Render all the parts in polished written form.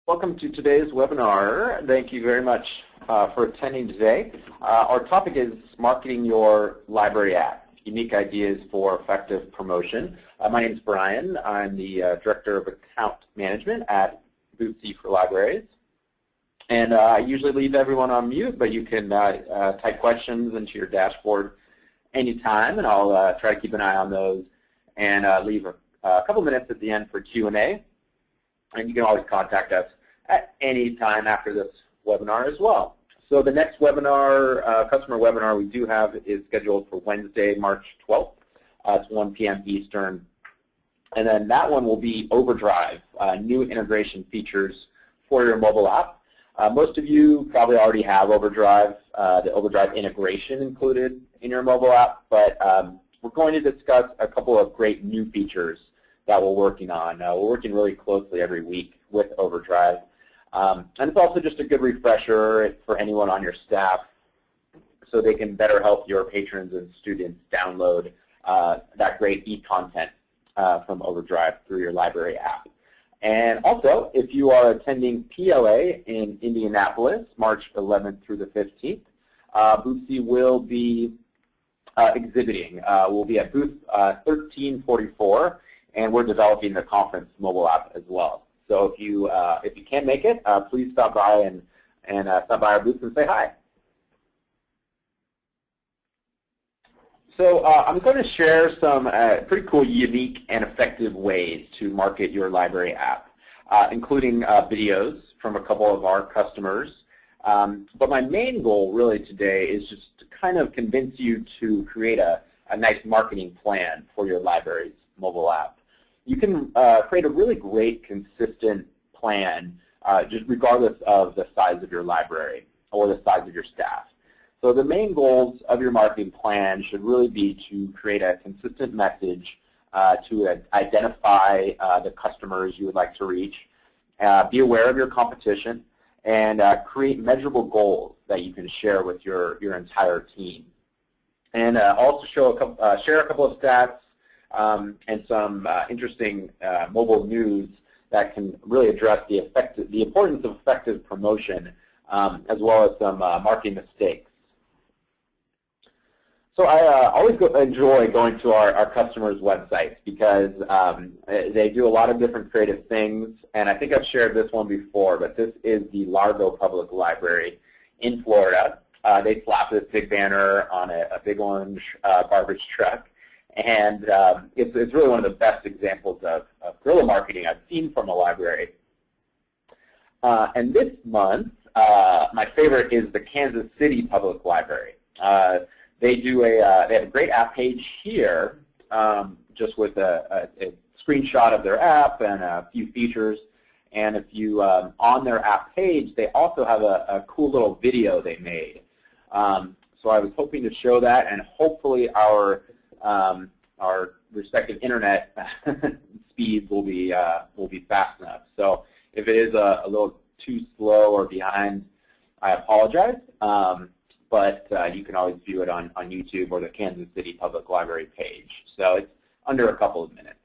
Welcome to today's webinar. Thank you very much for attending today. Our topic is marketing your library app, unique ideas for effective promotion. My name is Brian. I'm the Director of Account Management at Boopsie for Libraries. And I usually leave everyone on mute, but you can type questions into your dashboard anytime, and I'll try to keep an eye on those and leave a couple minutes at the end for Q&A. And you can always contact us at any time after this webinar as well. So the next webinar, customer webinar we do have is scheduled for Wednesday, March 12th. It's 1 p.m. Eastern. And then that one will be Overdrive, new integration features for your mobile app. Most of you probably already have Overdrive, the Overdrive integration included in your mobile app, but we're going to discuss a couple of great new features that we're working on. We're working really closely every week with Overdrive. And it's also just a good refresher for anyone on your staff so they can better help your patrons and students download that great e-content from Overdrive through your library app. And also, if you are attending PLA in Indianapolis, March 11th through the 15th, Boopsie will be exhibiting. We'll be at booth 1344. And we're developing the conference mobile app as well. So if you can make it, please stop by and stop by our booth and say hi. So I'm going to share some pretty cool, unique, and effective ways to market your library app, including videos from a couple of our customers. But my main goal really today is just to kind of convince you to create a nice marketing plan for your library's mobile app. You can create a really great, consistent plan just regardless of the size of your library or the size of your staff. So the main goals of your marketing plan should really be to create a consistent message to identify the customers you would like to reach, be aware of your competition, and create measurable goals that you can share with your entire team. And also share a couple of stats and some interesting mobile news that can really address the importance of effective promotion, as well as some marketing mistakes. So I always enjoy going to our customers' websites because they do a lot of different creative things, and I think I've shared this one before, but this is the Largo Public Library in Florida. They slapped this big banner on a big orange garbage truck. And it's really one of the best examples of guerrilla marketing I've seen from a library. And this month, my favorite is the Kansas City Public Library. They have a great app page here, just with a screenshot of their app and a few features. And if you on their app page, they also have a cool little video they made. So I was hoping to show that, and hopefully our respective internet speeds will be fast enough. So if it is a little too slow or behind, I apologize. But you can always view it on YouTube or the Kansas City Public Library page. So it's under a couple of minutes.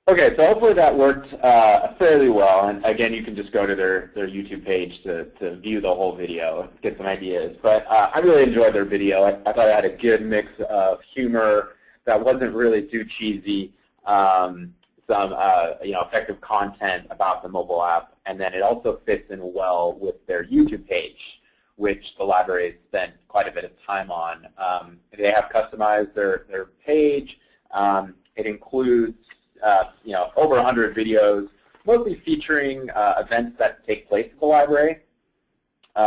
Okay, so hopefully that worked fairly well, and again, you can just go to their YouTube page to view the whole video, get some ideas. But I really enjoyed their video. I thought it had a good mix of humor that wasn't really too cheesy, some effective content about the mobile app, and then it also fits in well with their YouTube page, which the library has spent quite a bit of time on. They have customized their page. It includes over 100 videos, mostly featuring events that take place at the library,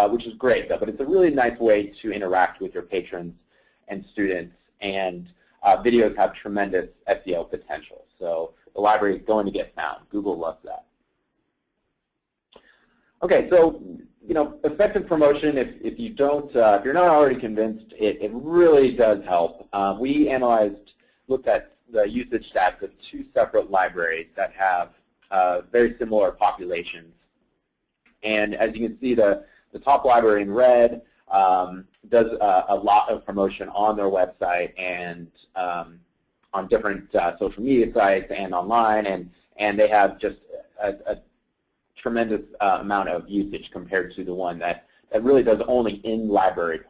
which is great, though. But it's a really nice way to interact with your patrons and students, and videos have tremendous SEO potential. So the library is going to get found. Google loves that. Okay, so effective promotion. If you don't, if you're not already convinced, it really does help. We looked at the usage stats of 2 separate libraries that have very similar populations. And as you can see, the top library in red does a lot of promotion on their website and on different social media sites and online, and they have just a tremendous amount of usage compared to the one that really does only in-library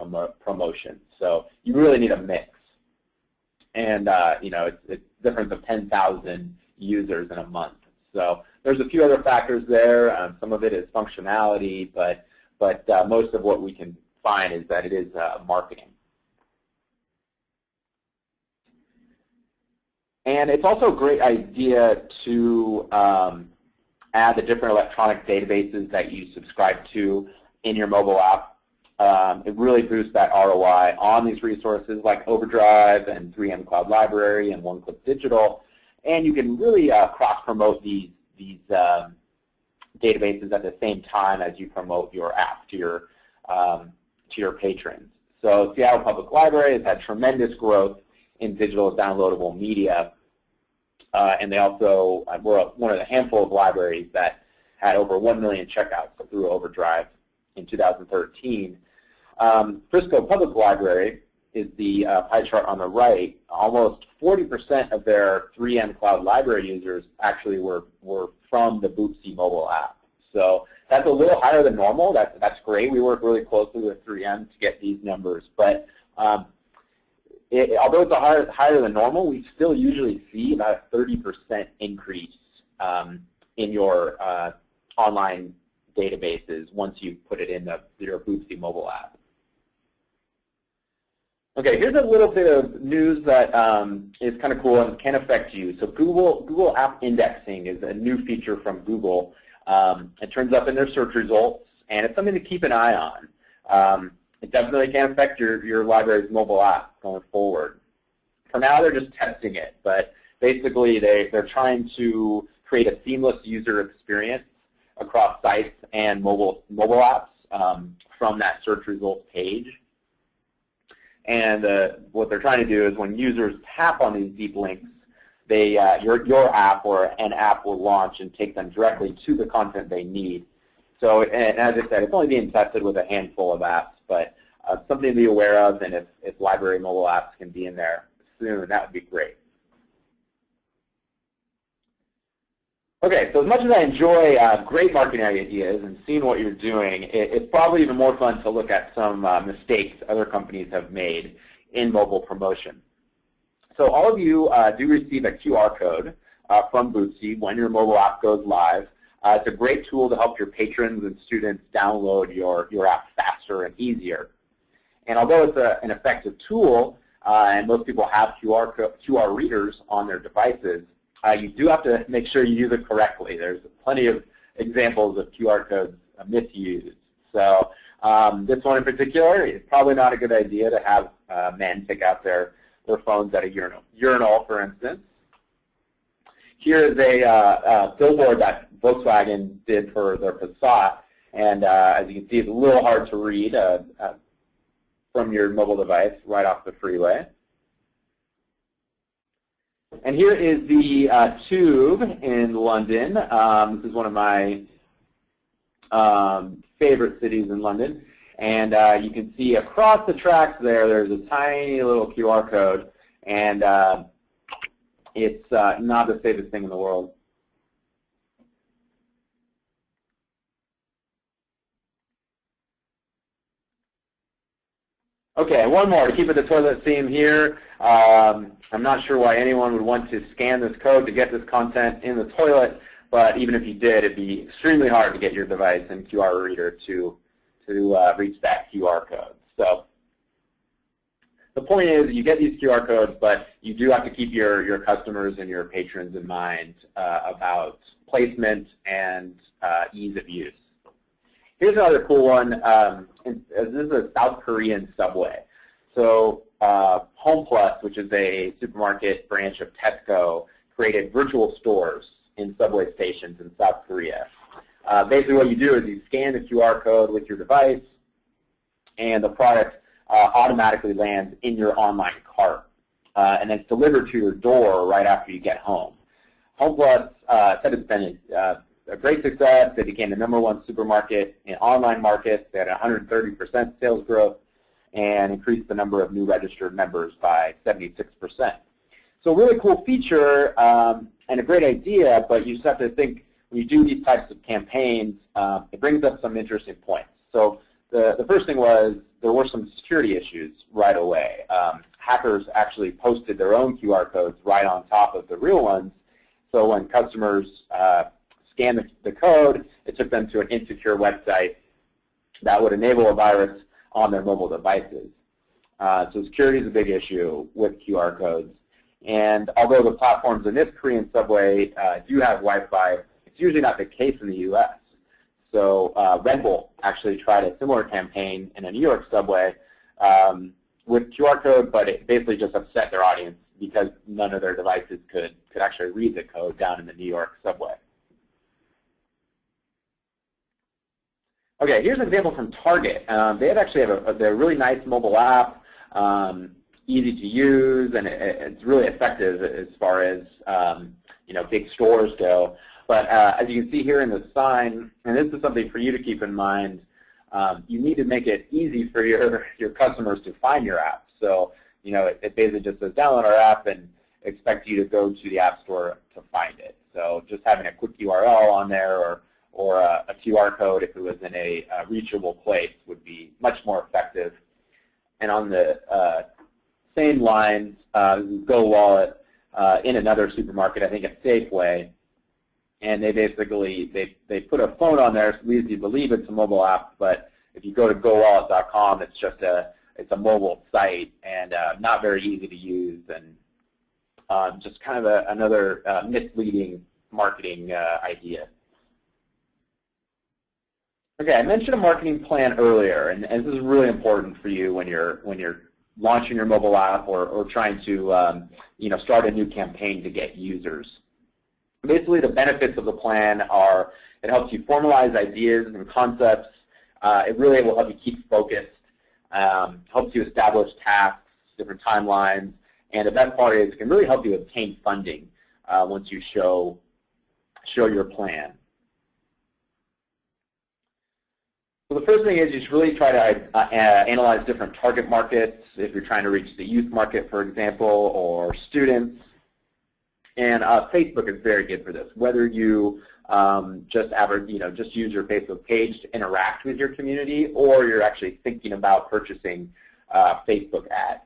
promotion. So you really need a mix. And it's a difference of 10,000 users in a month. So there's a few other factors there. Some of it is functionality, but most of what we can find is that it is marketing. And it's also a great idea to add the different electronic databases that you subscribe to in your mobile app. It really boosts that ROI on these resources like Overdrive and 3M Cloud Library and One Click Digital. And you can really cross-promote these databases at the same time as you promote your app to your patrons. So Seattle Public Library has had tremendous growth in digital downloadable media. And they also were one of the handful of libraries that had over 1 million checkouts through Overdrive in 2013. Frisco Public Library is the pie chart on the right. Almost 40% of their 3M Cloud Library users actually were from the Boopsie mobile app. So that's a little higher than normal. That's great. We work really closely with 3M to get these numbers. But although it's higher than normal, we still usually see about a 30% increase in your online databases once you put it in your Boopsie mobile app. Okay, here's a little bit of news that is kind of cool and can affect you. So Google App Indexing is a new feature from Google. It turns up in their search results, and it's something to keep an eye on. It definitely can affect your library's mobile app going forward. For now, they're just testing it, but basically they're trying to create a seamless user experience across sites and mobile apps from that search results page. And what they're trying to do is when users tap on these deep links, your app or an app will launch and take them directly to the content they need. So, and as I said, it's only being tested with a handful of apps, but something to be aware of, and if library mobile apps can be in there soon, that would be great. Okay, so as much as I enjoy great marketing ideas and seeing what you're doing, it's probably even more fun to look at some mistakes other companies have made in mobile promotion. So all of you do receive a QR code from Boopsie when your mobile app goes live. It's a great tool to help your patrons and students download your app faster and easier. And although it's an effective tool, and most people have QR readers on their devices, you do have to make sure you use it correctly. There's plenty of examples of QR codes misused. So this one in particular, it's probably not a good idea to have men take out their phones at a urinal, for instance. Here is a billboard that Volkswagen did for their Passat, and as you can see, it's a little hard to read from your mobile device right off the freeway. And here is the Tube in London. This is one of my favorite cities in London. And you can see across the tracks there's a tiny little QR code, and it's not the safest thing in the world. Okay, one more to keep it the toilet theme here. I'm not sure why anyone would want to scan this code to get this content in the toilet, but even if you did, it'd be extremely hard to get your device and QR reader to reach that QR code. So the point is, you get these QR codes, but you do have to keep your customers and your patrons in mind about placement and ease of use. Here's another cool one. This is a South Korean Subway. So Home Plus, which is a supermarket branch of Tesco, created virtual stores in subway stations in South Korea. Basically what you do is you scan the QR code with your device, and the product automatically lands in your online cart, and then it's delivered to your door right after you get home. Home Plus said it's been a great success. They became the #1 supermarket in online markets. They had 130% sales growth and increased the number of new registered members by 76%. So really cool feature and a great idea, but you just have to think, when you do these types of campaigns, it brings up some interesting points. So the first thing was there were some security issues right away. Hackers actually posted their own QR codes right on top of the real ones, so when customers scanned the code, it took them to an insecure website that would enable a virus on their mobile devices. So security is a big issue with QR codes. And although the platforms in this Korean subway do have Wi-Fi, it's usually not the case in the U.S. So Red Bull actually tried a similar campaign in a New York subway with QR code, but it basically just upset their audience because none of their devices could actually read the code down in the New York subway. Okay, here's an example from Target. They actually have a really nice mobile app, easy to use, and it's really effective as far as big stores go. But as you can see here in the sign, and this is something for you to keep in mind, you need to make it easy for your customers to find your app. So it basically just says download our app and expect you to go to the App Store to find it. So just having a quick URL on there or a QR code if it was in a reachable place would be much more effective. And on the same lines, Go Wallet in another supermarket, I think at Safeway, and they basically they put a phone on there, so it leads you to believe it's a mobile app, but if you go to gowallet.com, it's just it's a mobile site and not very easy to use, and just kind of another misleading marketing idea. Okay, I mentioned a marketing plan earlier, and this is really important for you when you're launching your mobile app or trying to start a new campaign to get users. Basically, the benefits of the plan are it helps you formalize ideas and concepts. It really will help you keep focused, helps you establish tasks, different timelines, and the best part is it can really help you obtain funding once you show your plan. So the first thing is you should really try to analyze different target markets if you're trying to reach the youth market, for example, or students. And Facebook is very good for this. Whether you just use your Facebook page to interact with your community, or you're actually thinking about purchasing Facebook ads.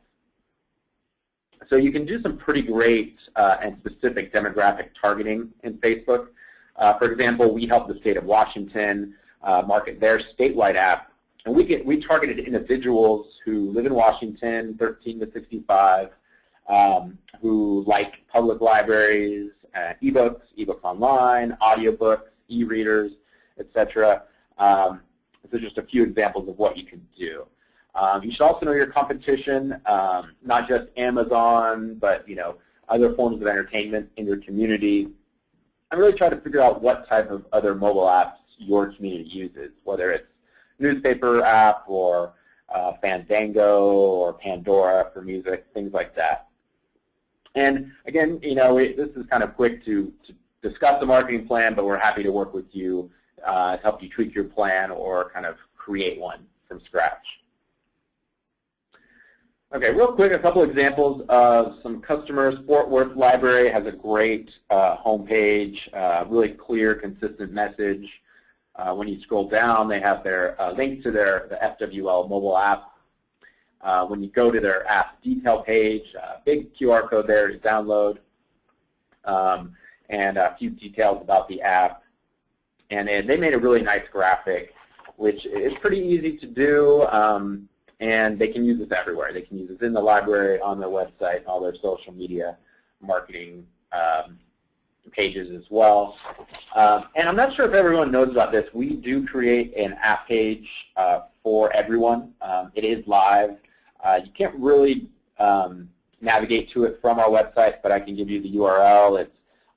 So you can do some pretty great and specific demographic targeting in Facebook. For example, we helped the state of Washington market their statewide app, and we targeted individuals who live in Washington, 13 to 65, who like public libraries ebooks, ebooks online, audiobooks, e-readers, etc. So just a few examples of what you can do. You should also know your competition, not just Amazon, but other forms of entertainment in your community. And really try to figure out what type of other mobile apps your community uses, whether it's newspaper app or Fandango or Pandora for music, things like that. And again, this is kind of quick to discuss the marketing plan, but we're happy to work with you to help you tweak your plan or kind of create one from scratch. Okay, real quick, a couple examples of some customers. Fort Worth Library has a great homepage, really clear, consistent message. When you scroll down, they have their link to the FWL mobile app. When you go to their app detail page, big QR code there to download, and a few details about the app. And they made a really nice graphic, which is pretty easy to do, and they can use this everywhere. They can use this in the library, on their website, all their social media marketing pages as well. And I'm not sure if everyone knows about this. We do create an app page for everyone. It is live. You can't really navigate to it from our website, but I can give you the URL.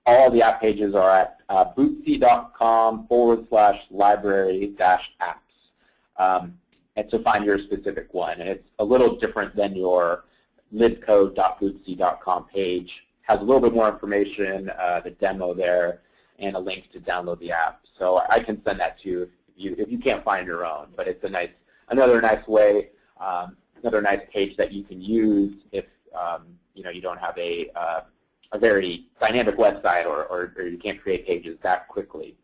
All the app pages are at boopsie.com/library-apps. And to find your specific one. And it's a little different than your libcode.boopsie.com page. Has a little bit more information, the demo there, and a link to download the app. So I can send that to you if you can't find your own. But it's another nice way, another nice page that you can use if you don't have a very dynamic website or you can't create pages that quickly.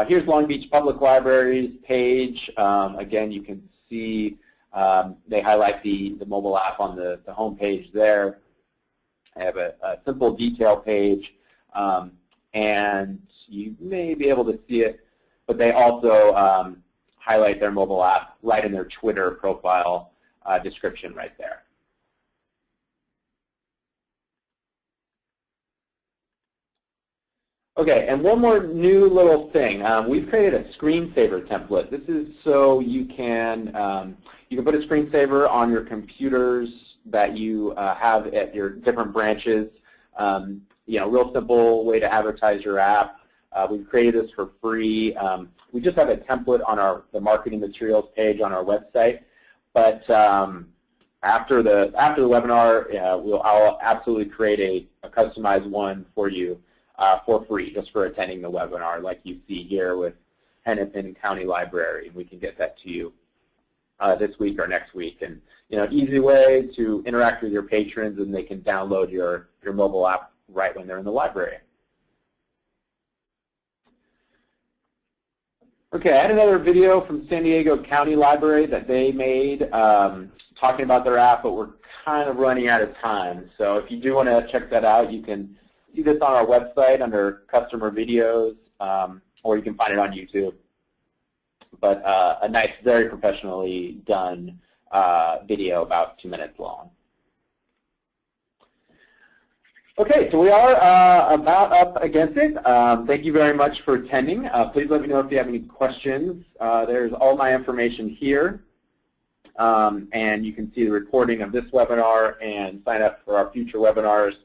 Here's Long Beach Public Library's page. Again, you can see they highlight the mobile app on the home page there. I have a simple detail page, and you may be able to see it, but they also highlight their mobile app right in their Twitter profile description right there. Okay, and one more new little thing. We've created a screensaver template. This is so you can put a screensaver on your computers that you have at your different branches. Real simple way to advertise your app. We've created this for free. We just have a template on the marketing materials page on our website. But after the webinar, I'll absolutely create a customized one for you. For free, just for attending the webinar, like you see here with Hennepin County Library. We can get that to you this week or next week. And an easy way to interact with your patrons, and they can download your mobile app right when they're in the library. Okay, I had another video from San Diego County Library that they made talking about their app, but we're kind of running out of time. So if you do want to check that out, you can see this on our website under customer videos, or you can find it on YouTube. But a nice, very professionally done video, about 2 minutes long. Okay, so we are about up against it. Thank you very much for attending. Please let me know if you have any questions. There's all my information here. And you can see the recording of this webinar and sign up for our future webinars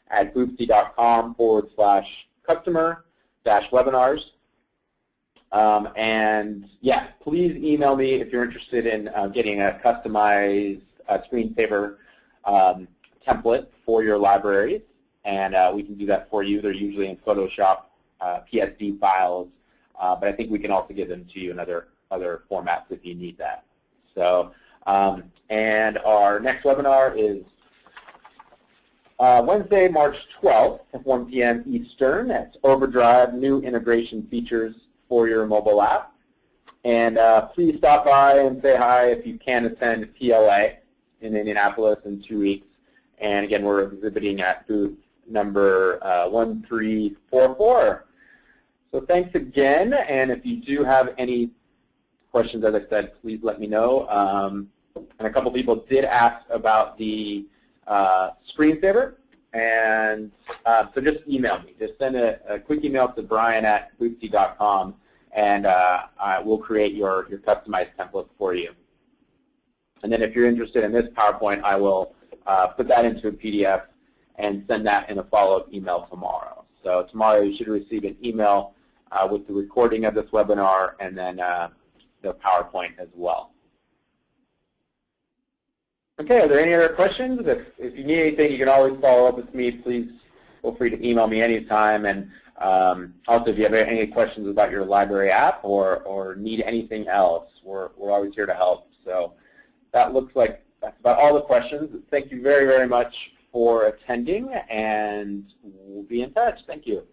at boopsie.com/customer-webinars. And yeah, please email me if you're interested in getting a customized screensaver template for your libraries. And we can do that for you. They're usually in Photoshop PSD files, but I think we can also give them to you in other formats if you need that. So, and our next webinar is Wednesday, March 12th at 1 p.m. Eastern. That's Overdrive, new integration features for your mobile app. And please stop by and say hi if you can attend PLA in Indianapolis in 2 weeks. And again, we're exhibiting at booth number 1344. So thanks again. And if you do have any questions, as I said, please let me know. And a couple people did ask about the screensaver, and So just email me. Just send a quick email to brian@boopsie.com, and we'll create your customized template for you. And then if you're interested in this PowerPoint, I will put that into a PDF and send that in a follow-up email tomorrow. So tomorrow you should receive an email with the recording of this webinar and then the PowerPoint as well. Okay, are there any other questions? If you need anything, you can always follow up with me. Please feel free to email me anytime. And also, if you have any questions about your library app or need anything else, we're always here to help. So that looks like that's about all the questions. Thank you very, very much for attending, and we'll be in touch. Thank you.